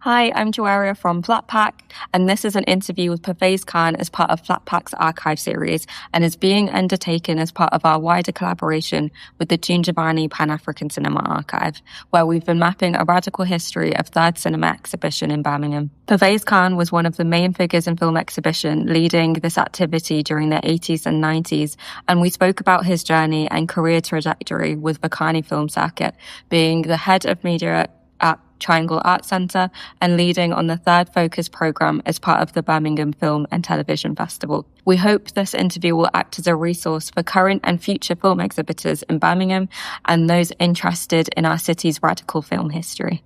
Hi, I'm Juwairiyyah from Flatpack, and this is an interview with Pervaiz Khan as part of Flatpack's archive series and is being undertaken as part of our wider collaboration with the Giovanni Pan-African Cinema Archive, where we've been mapping a radical history of third cinema exhibition in Birmingham. Pervaiz Khan was one of the main figures in film exhibition leading this activity during the 80s and 90s, and we spoke about his journey and career trajectory with Vokani Film Circuit, being the head of media at Triangle Arts Centre and leading on the Third Focus programme as part of the Birmingham Film and Television Festival. We hope this interview will act as a resource for current and future film exhibitors in Birmingham and those interested in our city's radical film history.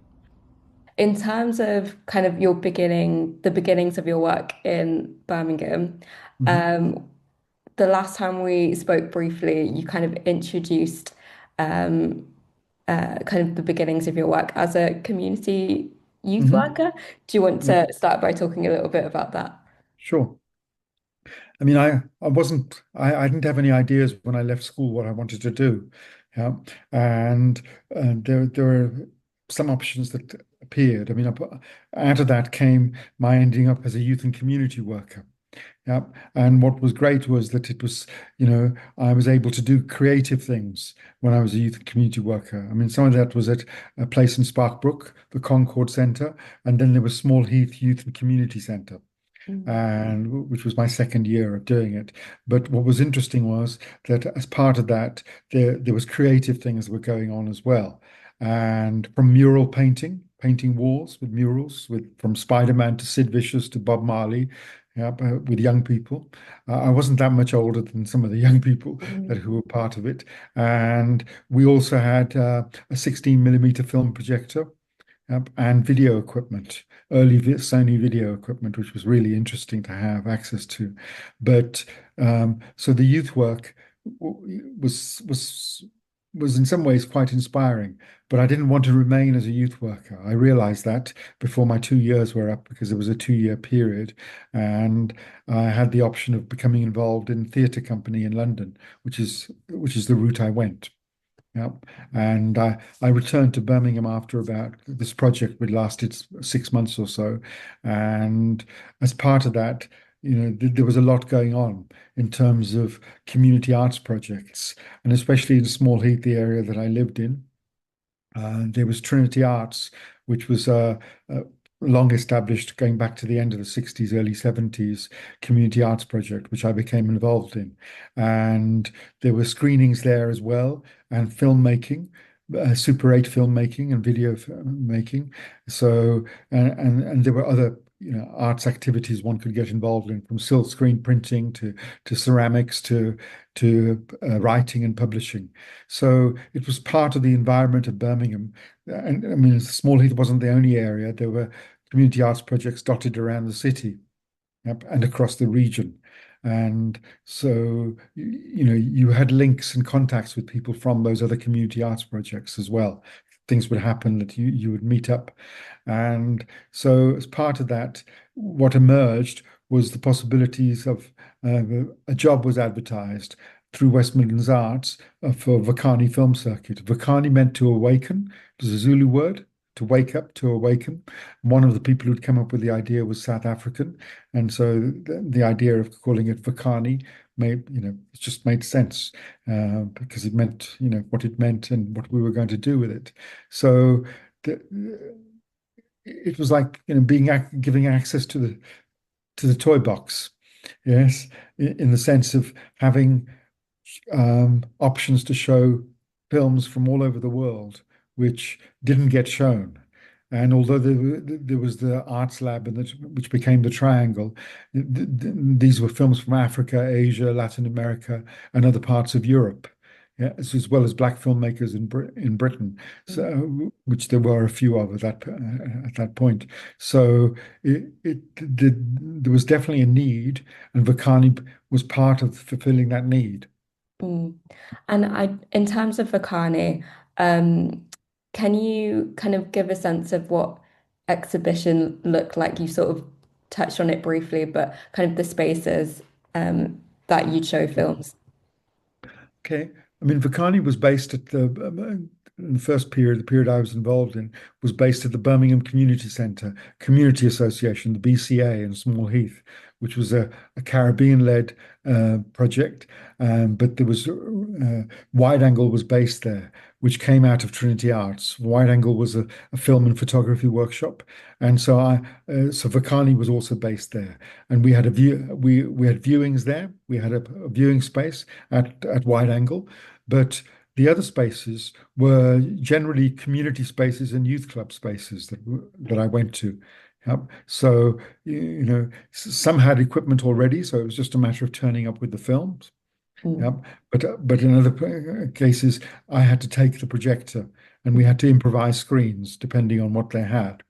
In terms of kind of the beginnings of your work in Birmingham, the last time we spoke briefly, you kind of introduced kind of the beginnings of your work as a community youth worker. Do you want to start by talking a little bit about that? Sure. I mean, I didn't have any ideas when I left school what I wanted to do. Yeah. And there were some options that appeared. I mean, out of that came my ending up as a youth and community worker. Yeah. And what was great was that I was able to do creative things when I was a youth and community worker. I mean, some of that was at a place in Sparkbrook, the Concord Centre, and then there was Small Heath Youth and Community Centre, and which was my second year of doing it. But what was interesting was that as part of that, there was creative things that were going on as well. And from mural painting walls with murals, from Spider-Man to Sid Vicious to Bob Marley, yeah, with young people. I wasn't that much older than some of the young people who were part of it. And we also had a 16 mm film projector, and video equipment, early Sony video equipment, which was really interesting to have access to. But so the youth work was in some ways quite inspiring, but I didn't want to remain as a youth worker. I realized that before my 2 years were up, because it was a 2 year period, and I had the option of becoming involved in theatre company in London, which is the route I went. Yeah. And I returned to Birmingham after about this project, which lasted 6 months or so. And as part of that, there was a lot going on in terms of community arts projects, and especially in Small Heath, the area that I lived in. There was Trinity Arts, which was a long established, going back to the end of the 60s, early 70s, community arts project, which I became involved in. And there were screenings there as well, and filmmaking. Super 8 filmmaking and video making. So, and there were other, arts activities one could get involved in, from silk screen printing to ceramics to writing and publishing. So it was part of the environment of Birmingham. And I mean, Small Heath wasn't the only area. There were community arts projects dotted around the city, yep, and across the region. And so, you had links and contacts with people from those other community arts projects as well. Things would happen that you would meet up. And so, as part of that, what emerged was the possibilities of a job was advertised through West Midlands Arts for Vokani Film Circuit. Vokani meant to awaken. It was a Zulu word, to wake up, to awaken. One of the people who'd come up with the idea was South African, and so the idea of calling it Vokani it just made sense, because it meant, what it meant and what we were going to do with it. So it was like, giving access to the toy box, yes, in the sense of having options to show films from all over the world which didn't get shown. And although there was the arts lab, which became the Triangle, these were films from Africa, Asia, Latin America, and other parts of Europe, yeah, as well as black filmmakers in Britain, so which there were a few of at that point. So there was definitely a need, and Vokani was part of fulfilling that need. Mm. And in terms of Vokani, can you kind of give a sense of what exhibition looked like? You sort of touched on it briefly, but kind of the spaces that you'd show films. Okay. I mean, Vokani was based at in the first period, the period I was involved in, was based at the Birmingham Community Centre, Community Association, the BCA in Small Heath, which was a Caribbean-led project. But there was Wide Angle was based there, which came out of Trinity Arts. Wide Angle was a film and photography workshop, and so Vokani was also based there, and we had we had viewings there. We had a viewing space at Wide Angle, but the other spaces were generally community spaces and youth club spaces that I went to. Yep. So, some had equipment already, so it was just a matter of turning up with the films. Mm. Yep. But in other cases, I had to take the projector and we had to improvise screens depending on what they had.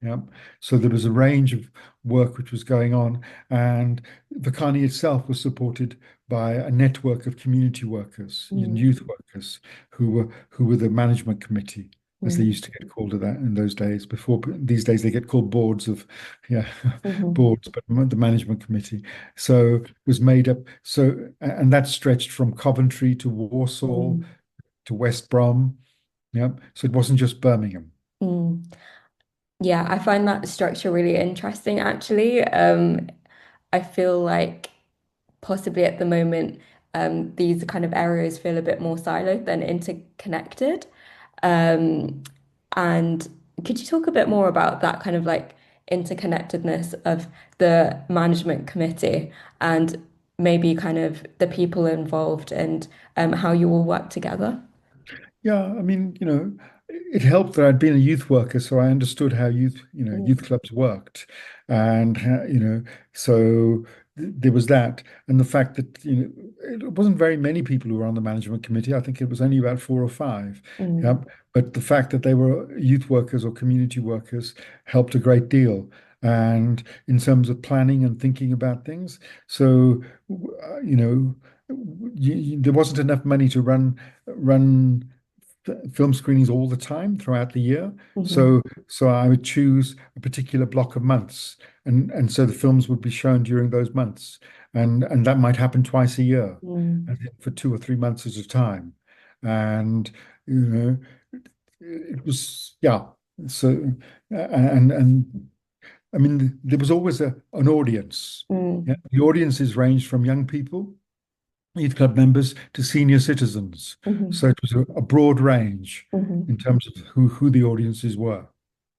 Yeah. So there was a range of work which was going on, and Vokani itself was supported by a network of community workers and Mm. youth workers who were the management committee, as they Mm. used to get called that in those days. Before these days they get called boards of, yeah, Mhm. boards, but the management committee. So it was made up. And that stretched from Coventry to Warsaw Mm. to West Brom. Yeah. So it wasn't just Birmingham. Mm. Yeah, I find that structure really interesting, actually. I feel like possibly at the moment, these kind of areas feel a bit more siloed than interconnected. Um, and could you talk a bit more about that kind of like interconnectedness of the management committee and maybe kind of the people involved and how you all work together? Yeah, I mean, it helped that I'd been a youth worker, so I understood how youth Mm. clubs worked, and so there was that, and the fact that it wasn't very many people who were on the management committee. I think it was only about four or five. Mm. Yep. But the fact that they were youth workers or community workers helped a great deal, and in terms of planning and thinking about things. So, there wasn't enough money to run film screenings all the time throughout the year. Mhm. So I would choose a particular block of months, and so the films would be shown during those months, and that might happen twice a year, Mm. and for 2 or 3 months at a time, and you know it was yeah. So and I mean there was always an audience. Mm. Yeah, the audiences ranged from young people, youth club members to senior citizens. So Mhm. it was a broad range in Mhm. terms of who the audiences were.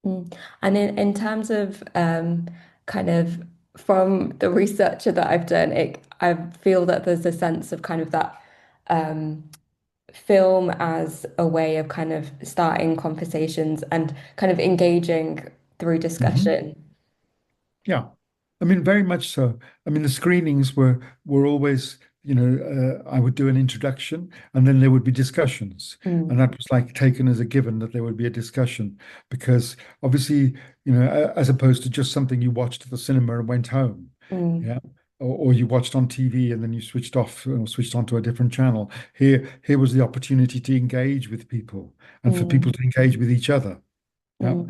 Mm. And in terms of kind of from the researcher that I've done, I feel that there's a sense of kind of that um, film as a way of kind of starting conversations and kind of engaging through Mhm. discussion. Yeah, I mean, very much so. I mean, the screenings were always, I would do an introduction, and then there would be discussions, and Mm. that was like taken as a given that there would be a discussion, because obviously, as opposed to just something you watched at the cinema and went home, Mm. yeah, or you watched on TV and then you switched off or switched onto a different channel. Here was the opportunity to engage with people and for people Mm. to engage with each other. Yeah, Mm.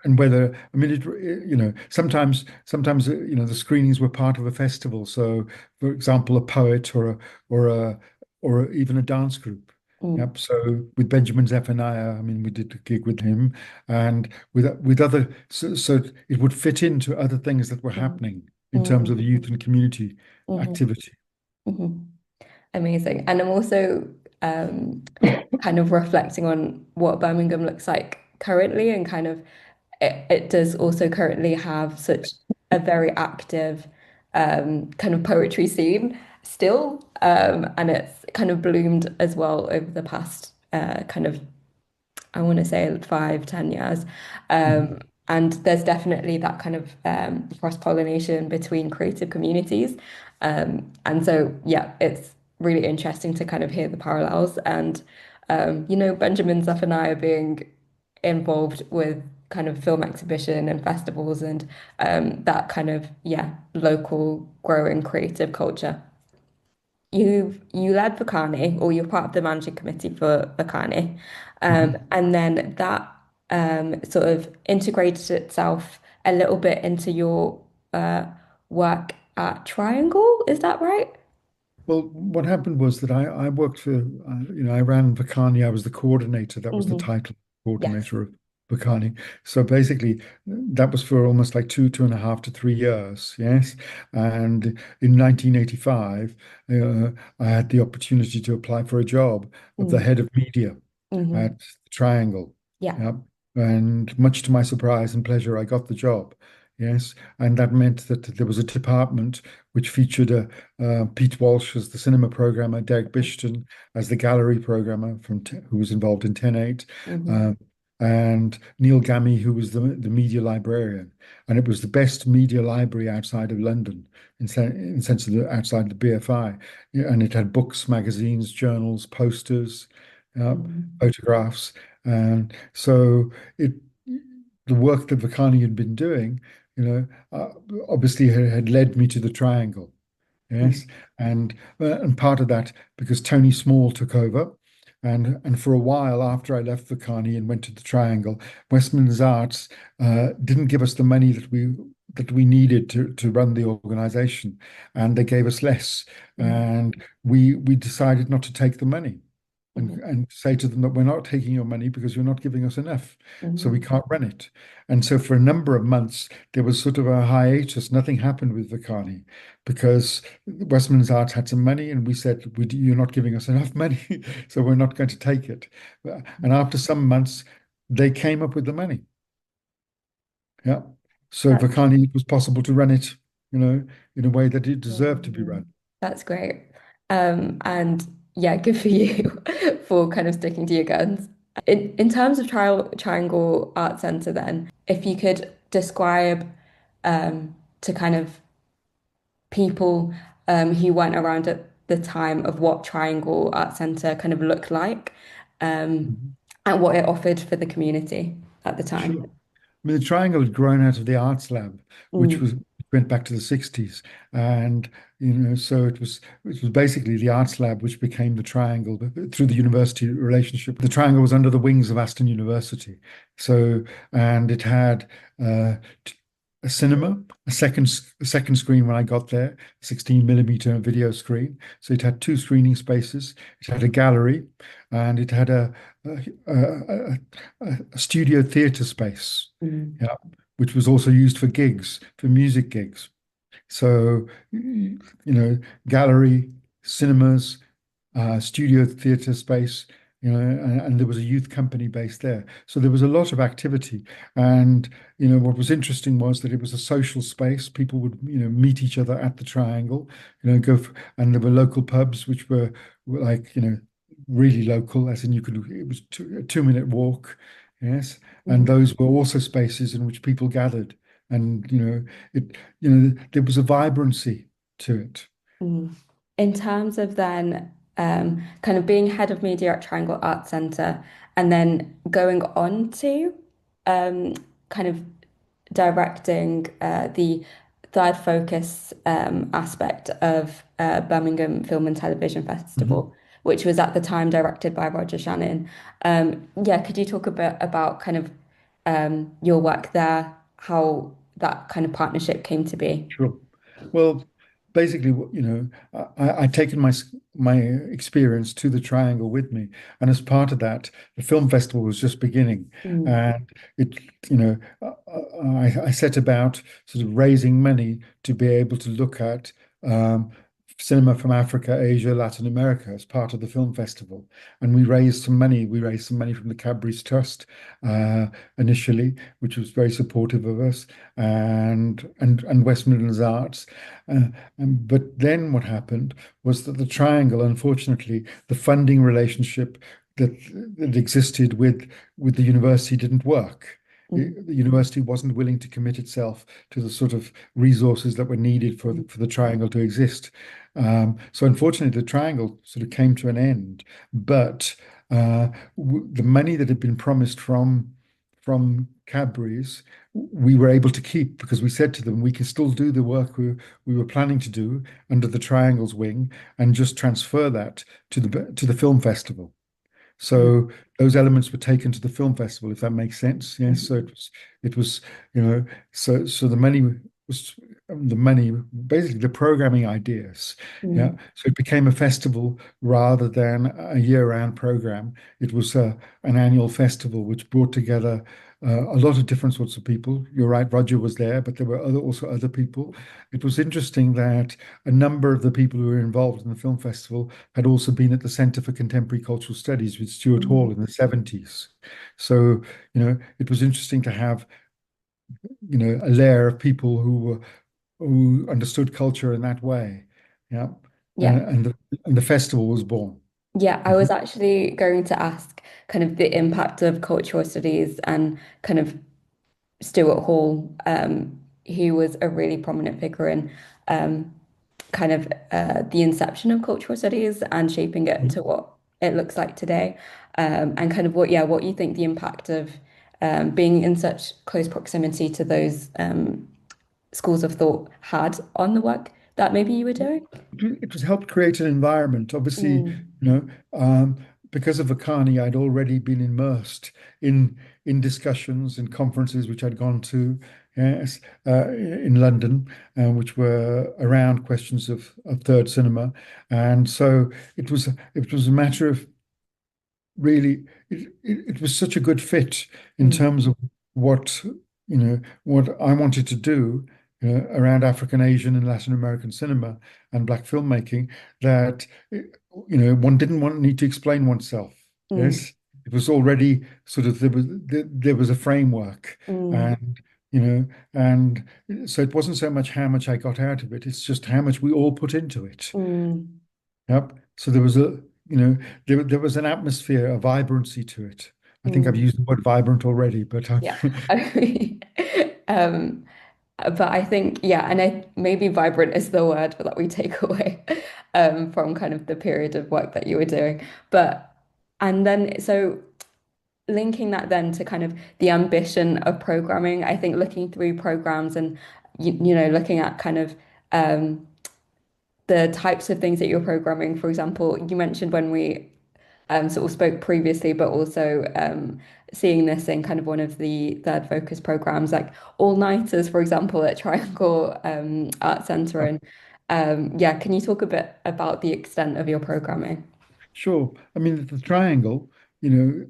and whether I mean sometimes the screenings were part of a festival. So, for example, a poet or a even a dance group. Mm. Yep. So with Benjamin Zephaniah, I mean, we did a gig with him, and with other, so it would fit into other things that were Mm. happening in terms Mm. of youth and community Mhm. activity. Mhm. Amazing. And I'm also um, kind of reflecting on what Birmingham looks like currently and kind of it does also currently have such a very active kind of poetry scene still. And it's kind of bloomed as well over the past kind of I want to say 5, 10 years. Mhm. And there's definitely that kind of cross-pollination between creative communities. And so, yeah, it's really interesting to kind of hear the parallels. And, Benjamin Zephaniah being involved with kind of film exhibition and festivals and that kind of, yeah, local growing creative culture. You led Vokani, or you're part of the managing committee for Vokani, Mhm. and then that sort of integrated itself a little bit into your uh, work at Triangle. Is that right? Well, what happened was that I worked for, I ran Vokani. I was the coordinator. That was the Hmm. title, Yes. coordinator of Vokani. So basically, that was for almost like 2.5 to 3 years. Yes. And in 1985, I had the opportunity to apply for a job of the head of media Mm-hmm. at the Triangle. Yeah. Yep. And much to my surprise and pleasure, I got the job. Yes. And that meant that there was a department which featured Pete Walsh as the cinema programmer, Derek Bishton as the gallery programmer who was involved in 10/8, Mm-hmm. um, and Neil Gammy, who was the media librarian. And it was the best media library outside of London, in sense of outside the BFI. Yeah, and it had books, magazines, journals, posters, uh, Mm-hmm. photographs. And so it the work that Vakani had been doing, obviously had led me to the Triangle. Yes, and part of that because Tony Small took over, and for a while after I left Vokani and went to the Triangle, West Midlands Arts didn't give us the money that we needed to run the organisation, and they gave us less, and we decided not to take the money. Mm-hmm. And say to them that we're not taking your money because you're not giving us enough, so we Mm-hmm. can't run it. And so for a number of months there was sort of a hiatus. Nothing happened with Vokani because Westminster Arts had some money, and we said, "You're not giving us enough money, so we're not going to take it." And after some months, they came up with the money. Yeah. So That's, Vokani, it was possible to run it, in a way that it deserved to be mm, run. that's great. And yeah, good for you for kind of sticking to your guns. In terms of Triangle Art Centre, then, if you could describe to kind of people who weren't around at the time of what Triangle Art Centre kind of looked like, um, Mhm. and what it offered for the community at the time. Sure. I mean, the Triangle had grown out of the Arts Lab, which Mm, was went back to the 60s. And, so it was basically the Arts Lab which became the Triangle through the university relationship. The Triangle was under the wings of Aston University. So, and it had t- a cinema, a second screen when I got there, 16 mm video screen. So it had two screening spaces. It had a gallery, and it had a, a, a studio theatre space, mm, yeah, which was also used for gigs, for music gigs. So, gallery, cinemas, studio theatre space, and there was a youth company based there. So there was a lot of activity. And, what was interesting was that it was a social space. People would, meet each other at the Triangle, and there were local pubs which were like, really local, as in it was a 2-minute walk. Yes. And mm, those were also spaces in which people gathered. And, there was a vibrancy to it. mm. In terms of then kind of being head of media at Triangle Arts Centre and then going on to um, kind of directing the third focus aspect of Birmingham Film and Television Mhm. Festival, which was at the time directed by Roger Shannon. Yeah, could you talk a bit about kind of your work there, how that kind of partnership came to be? Sure. Well, basically, I'd taken my experience to the Triangle with me, and as part of that, the film festival was just beginning, Mm, and it, you know, I set about sort of raising money to be able to look at um, cinema from Africa, Asia, Latin America as part of the film festival, and we raised some money. We raised some money from the Cadbury's Trust uh, initially, which was very supportive of us, and West Midlands Arts. Uh, but then what happened was that the Triangle, unfortunately, the funding relationship that that existed with the university didn't work. mm, The university wasn't willing to commit itself to the sort of resources that were needed for mm, the Triangle to exist. So unfortunately, the Triangle sort of came to an end. But the money that had been promised from Cadbury's, we were able to keep because we said to them we can still do the work we were planning to do under the Triangle's wing and just transfer that to the film festival. mm, So those elements were taken to the film festival, if that makes sense. Yes. So mm, it was, you know, so the money was the money, basically the programming ideas. Yeah. Mm. So it became a festival rather than a year-round program. It was an annual festival which brought together a lot of different sorts of people. You're right, Roger was there, but there were also other people. It was interesting that a number of the people who were involved in the film festival had also been at the Centre for Contemporary Cultural Studies with Stuart Hall Mm. in the 70s. So, it was interesting to have, a layer of people who understood culture in that way. Yeah. Yeah. And the festival was born. Yeah, I Mhm. was actually going to ask kind of the impact of cultural studies and kind of Stuart Hall, who was a really prominent figure in um, kind of the inception of cultural studies and shaping it to what it looks like today, and kind of what you think the impact of being in such close proximity to those schools of thought had on the work that maybe you were doing. It was helped create an environment. Obviously, Mm, because of Vokani, I'd already been immersed in discussions and conferences which I'd gone to, yes, in London, which were around questions of third cinema, and so it was a matter of really it was such a good fit in mm, terms of what what I wanted to do around African, Asian, and Latin American cinema and black filmmaking that one didn't need to explain oneself. mm, Yes, it was already sort of there was a framework, mm, and you know and so it wasn't so much how much I got out of it, it's just how much we all put into it. mm. Yep. So there was a, there was an atmosphere, a vibrancy to it. I think I've Mm. used the word vibrant already, but Yeah. Um, but I think, yeah, and maybe vibrant is the word that we take away from kind of the period of work that you were doing. But, and then, so linking that then to kind of the ambition of programming, I think looking through programs and, looking at kind of um, the types of things that you're programming. For example, you mentioned when we sort of spoke previously, but also seeing this in kind of one of the third focus programs, like all-nighters, for example, at Triangle Art Centre. And yeah, can you talk a bit about the extent of your programming? sure. I mean, the triangle, you know,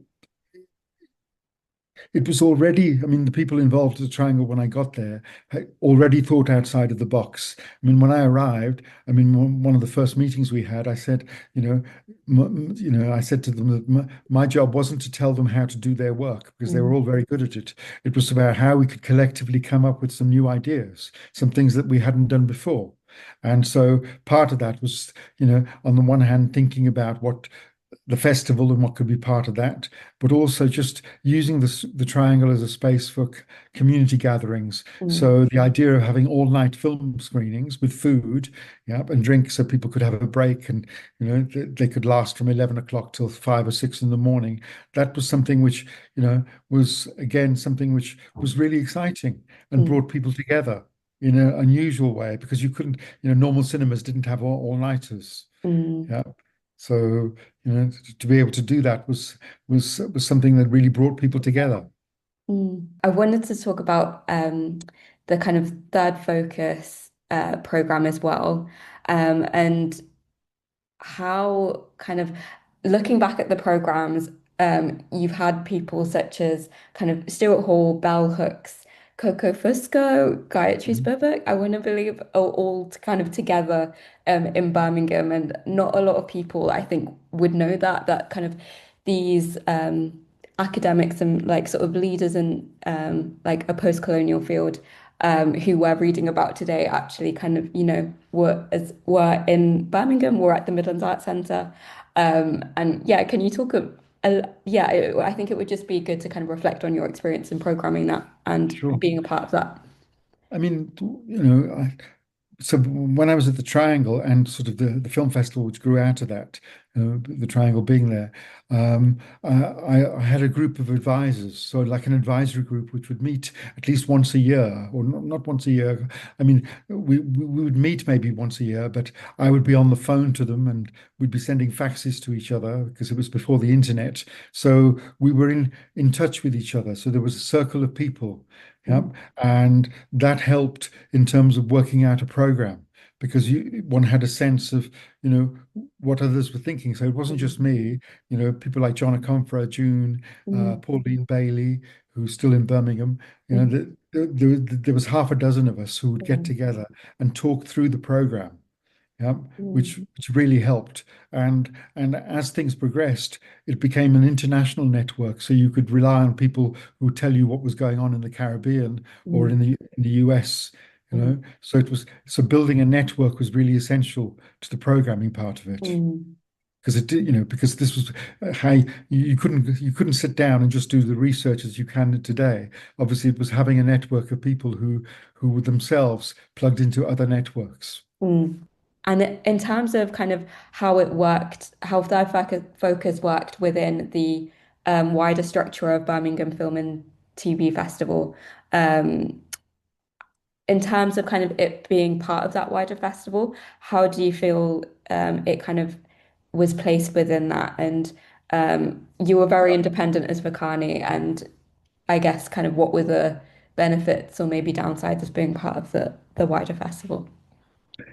it was already, I mean, the people involved at the Triangle when I got there had already thought outside of the box. I mean, when I arrived, I mean, one of the first meetings we had, I said, I said to them that my job wasn't to tell them how to do their work because they were Mm, all very good at it. It was about how we could collectively come up with some new ideas, some things that we hadn't done before. And so part of that was, on the one hand, thinking about what the festival and what could be part of that, but also just using the triangle as a space for community gatherings. mm, So the idea of having all night film screenings with food, yeah, and drink, so people could have a break and they could last from 11 o'clock till 5 or 6 in the morning. That was something which was again something which was really exciting and mm, brought people together in an unusual way because you couldn't, normal cinemas didn't have all-nighters. mm, Yeah. So, to be able to do that was something that really brought people together. mm. I wanted to talk about the kind of third focus program as well. And how kind of looking back at the programs, you've had people such as kind of Stuart Hall, Bell Hooks, Coco Fusco, Gayatri's Mhm. Bubbock, I want to believe, are all kind of together in Birmingham. And not a lot of people, I think, would know that kind of these academics and like sort of leaders in like a post-colonial field who we're reading about today actually kind of, were in Birmingham, were at the Midlands Arts Centre. And yeah, can you talk yeah, I think it would just be good to kind of reflect on your experience in programming that and Sure. being a part of that. I mean, so when I was at the Triangle and sort of the film festival which grew out of that, the Triangle being there, I had a group of advisors, so like an advisory group which would meet at least once a year, or not once a year. I mean, we would meet maybe once a year, but I would be on the phone to them and we'd be sending faxes to each other because it was before the internet. So we were in touch with each other. So there was a circle of people. Yeah. And that helped in terms of working out a program because one had a sense of, what others were thinking. So it wasn't just me, people like John Akomfra, June, Pauline Bailey, who's still in Birmingham, there was half a dozen of us who would get together and talk through the program. Yeah, which really helped. And as things progressed, it became an international network. So you could rely on people who tell you what was going on in the Caribbean or in the US. So building a network was really essential to the programming part of it. Because it did, because this was how you couldn't sit down and just do the research as you can today. Obviously, it was having a network of people who were themselves plugged into other networks. And in terms of kind of how it worked, how Third Focus worked within the wider structure of Birmingham Film and TV Festival, um, in terms of kind of it being part of that wider festival, how do you feel it kind of was placed within that? And you were very independent as Vokani, and I guess kind of what were the benefits or maybe downsides of being part of the wider festival?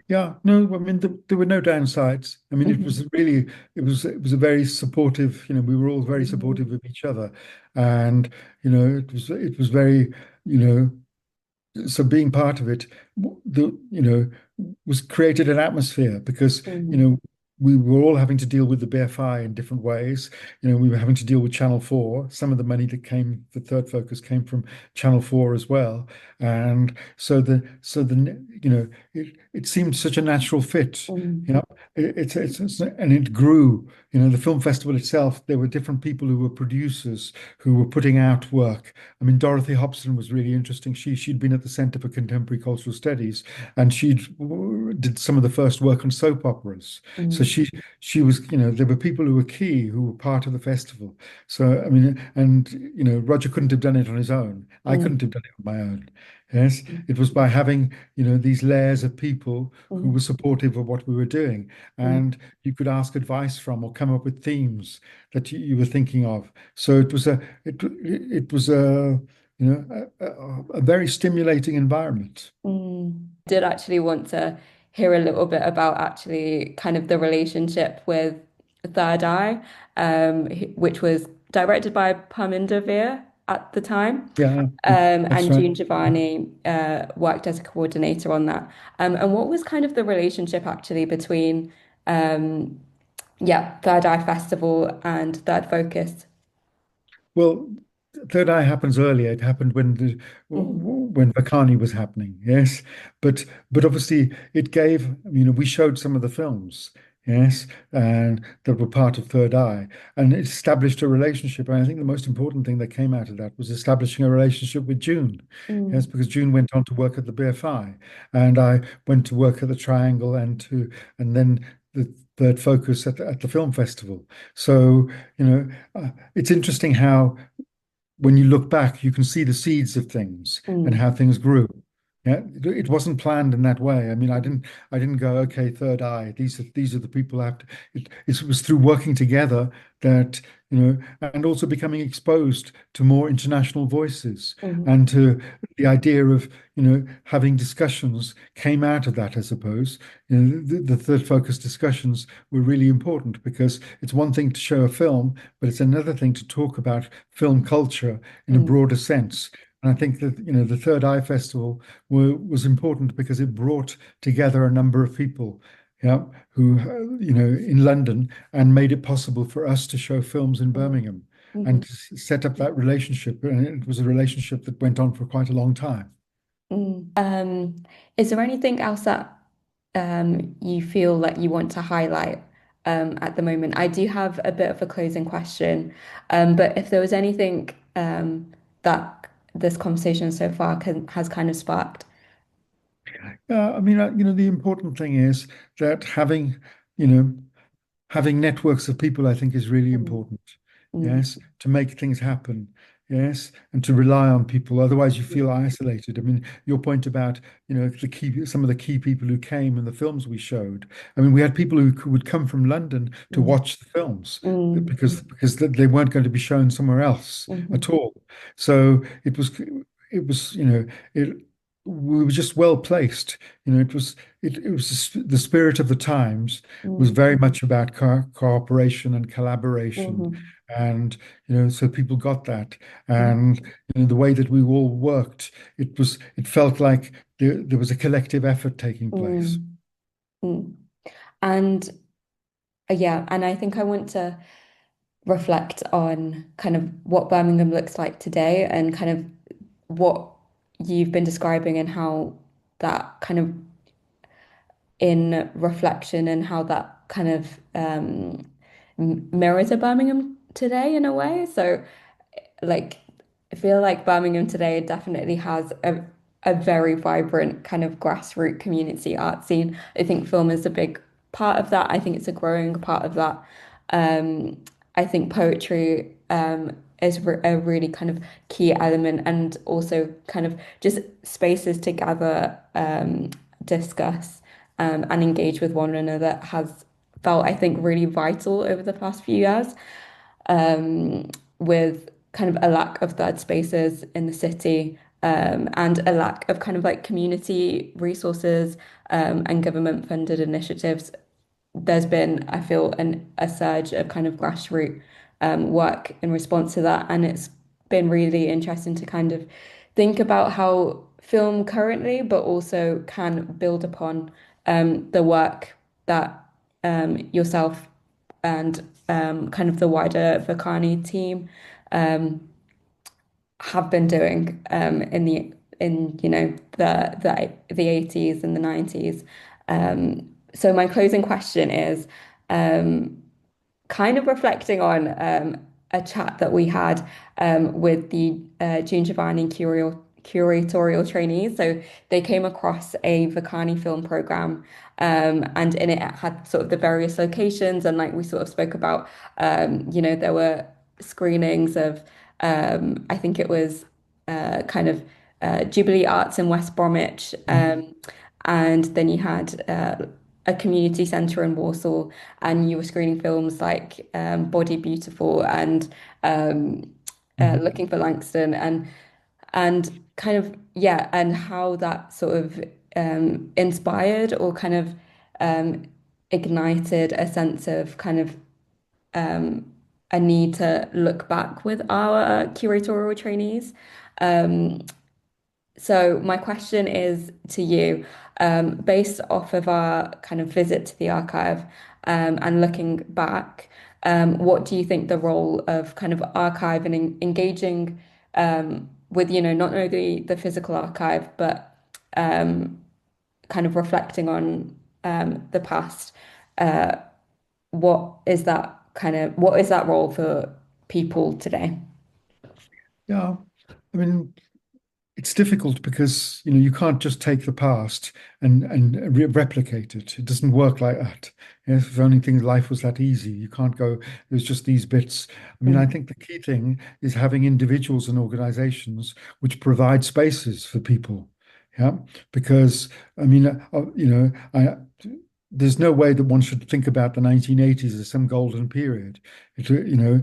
Yeah, no, I mean there were no downsides. I mean it Mhm. was really it was a very supportive, we were all very supportive of each other. And it was very, you know, so being part of it, was created an atmosphere because, we were all having to deal with the BFI in different ways. We were having to deal with Channel 4. Some of the money that came, the Third Focus came from Channel 4 as well. And it seemed such a natural fit. You know, and it grew. The film festival itself, there were different people who were producers who were putting out work. I mean, Dorothy Hobson was really interesting. She'd been at the Centre for Contemporary Cultural Studies, and she did some of the first work on soap operas. So she was, there were people who were key who were part of the festival. So I mean, and Roger couldn't have done it on his own. I couldn't have done it on my own. Yes, it was by having, these layers of people who were supportive of what we were doing, and you could ask advice from or come up with themes that you were thinking of. So it was a a very stimulating environment. Did actually want to hear a little bit about actually kind of the relationship with Third Eye, which was directed by Parminder Veer at the time. Yeah, that's And right. June Giovanni worked as a coordinator on that. And what was kind of the relationship actually between, yeah, Third Eye Festival and Third Focus? Well, Third Eye happens earlier. It happened when Vokani was happening, yes. But obviously it gave, we showed some of the films, yes, and that were part of Third Eye, and it established a relationship. And I think the most important thing that came out of that was establishing a relationship with June, yes, Mm, because June went on to work at the BFI, and I went to work at the Triangle and then the Third Focus at the film festival. So, it's interesting how when you look back, you can see the seeds of things and mm, how things grew. Yeah, it wasn't planned in that way. I mean, I didn't go, okay, Third Eye. These are the people I have to. It was through working together that, and also becoming exposed to more international voices mm, and to the idea of, having discussions came out of that, I suppose. The Third Focus discussions were really important because it's one thing to show a film, but it's another thing to talk about film culture in a mm, broader sense. And I think that, the Third Eye Festival was important because it brought together a number of people, yeah, who, in London and made it possible for us to show films in mm, Birmingham and mhm, to set up that relationship. And it was a relationship that went on for quite a long time. Is there anything else that you feel like you want to highlight at the moment? I do have a bit of a closing question, but if there was anything that this conversation so far has kind of sparked. I mean, the important thing is that you know, having networks of people, I think, is really Mm, important. mm, Yes, to make things happen. Yes, and to rely on people. Otherwise, you feel isolated. I mean, your point about, some of the key people who came in the films we showed. I mean, we had people who would come from London to mm, watch the films mm, because they weren't going to be shown somewhere else mhm, at all. So it was. it was, it we were just well placed. It was the spirit of the times was Mm, very much about cooperation and collaboration, mhm, and so people got that, mm, and the way that we all worked, it felt like there was a collective effort taking place. mm, mm. And yeah, and I think I want to reflect on kind of what Birmingham looks like today and kind of what you've been describing and how that kind of in reflection and how that kind of mirrors a Birmingham today in a way. So like I feel like Birmingham today definitely has a very vibrant kind of grassroots community art scene. I think film is a big part of that. I think it's a growing part of that. I think poetry is a really kind of key element, and also kind of just spaces to gather, discuss, and engage with one another has felt, I think, really vital over the past few years, with kind of a lack of third spaces in the city, and a lack of kind of like community resources, and government funded initiatives. There's been, I feel, a surge of kind of grassroots work in response to that. And it's been really interesting to kind of think about how film currently, but also can build upon the work that yourself and kind of the wider Vokani team um, have been doing in the 80s and the 90s. So my closing question is kind of reflecting on a chat that we had with the June Giovanni curatorial trainees. So they came across a Vokani film program, and in it had sort of the various locations, and like we sort of spoke about, there were screenings of, I think it was kind of Jubilee Arts in West Bromwich, and then you had a community centre in Warsaw, and you were screening films like Body Beautiful and Mhm. Looking for Langston, and kind of yeah, and how that sort of inspired or kind of um, ignited a sense of kind of a need to look back with our curatorial trainees. Um, so my question is to you, based off of our kind of visit to the archive, and looking back, what do you think the role of kind of archive and engaging with, not only the physical archive, but kind of reflecting on the past, uh, what is that role for people today? Yeah, I mean, it's difficult because you can't just take the past and replicate it. It doesn't work like that. If only things life was that easy, you can't go. There's just these bits. I mean, I Mm, think the key thing is having individuals and organizations which provide spaces for people. Yeah, because I mean, there's no way that one should think about the 1980s as some golden period. There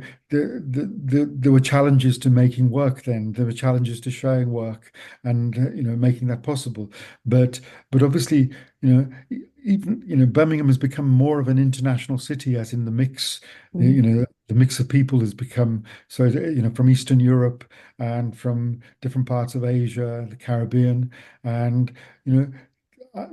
were challenges to making work then. There were challenges to showing work and making that possible. But obviously, even Birmingham has become more of an international city, as in the mix. mm, The mix of people has become so from Eastern Europe and from different parts of Asia, the Caribbean, and you know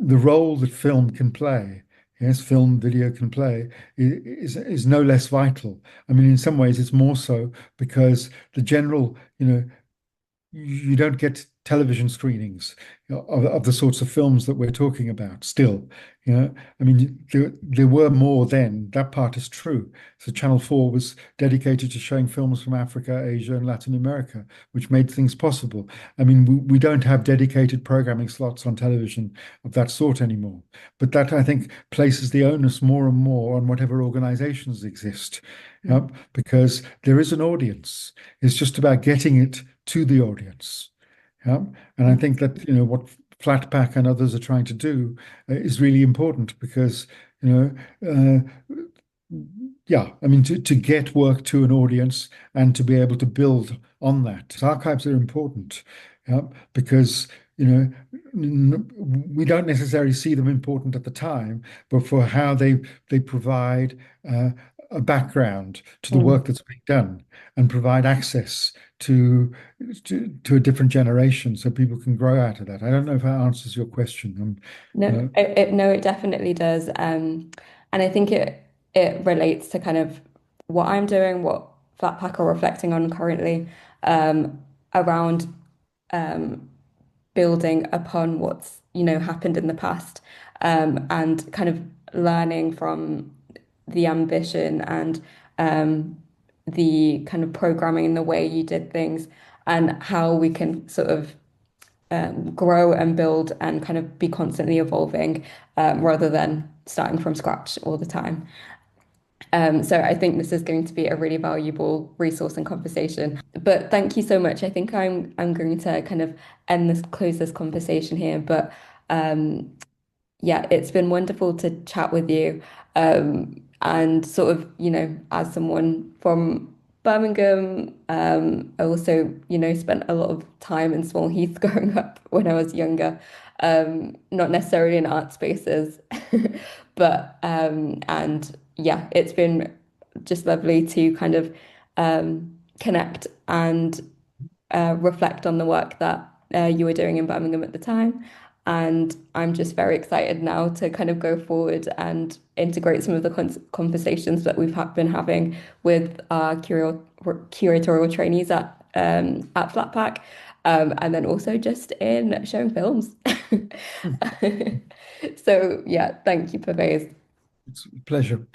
the role that film can play, yes, film, video can play, is no less vital. I mean, in some ways, it's more so because the general, you don't get television screenings of the sorts of films that we're talking about still. I mean, there were more then. That part is true. So Channel 4 was dedicated to showing films from Africa, Asia, and Latin America, which made things possible. I mean, we don't have dedicated programming slots on television of that sort anymore. But that, I think, places the onus more and more on whatever organizations exist. mm, Because there is an audience. It's just about getting it to the audience. Yeah. And I mm, think that, what Flatpack and others are trying to do is really important because, yeah, I mean, to get work to an audience and to be able to build on that. So archives are important. because we don't necessarily see them important at the time, but for how they provide uh, a background to the Mm. work that's being done and provide access to, to a different generation so people can grow out of that. I don't know if that answers your question. No, no, it definitely does. And I think it relates to kind of what I'm doing, what Flatpack are reflecting on currently, around um, building upon what's, happened in the past, and kind of learning from the ambition and um, the kind of programming and the way you did things, and how we can sort of grow and build and kind of be constantly evolving, rather than starting from scratch all the time. So I think this is going to be a really valuable resource and conversation. But thank you so much. I think I'm going to kind of close this conversation here. But yeah, it's been wonderful to chat with you. And sort of, as someone from Birmingham, I also, spent a lot of time in Small Heath growing up when I was younger. Not necessarily in art spaces, but and yeah, it's been just lovely to kind of connect and reflect on the work that you were doing in Birmingham at the time. And I'm just very excited now to kind of go forward and integrate some of the conversations that we've been having with our curatorial trainees at Flatpack, and then also just in showing films. Hmm. So yeah, thank you, Pervaiz. It's a pleasure.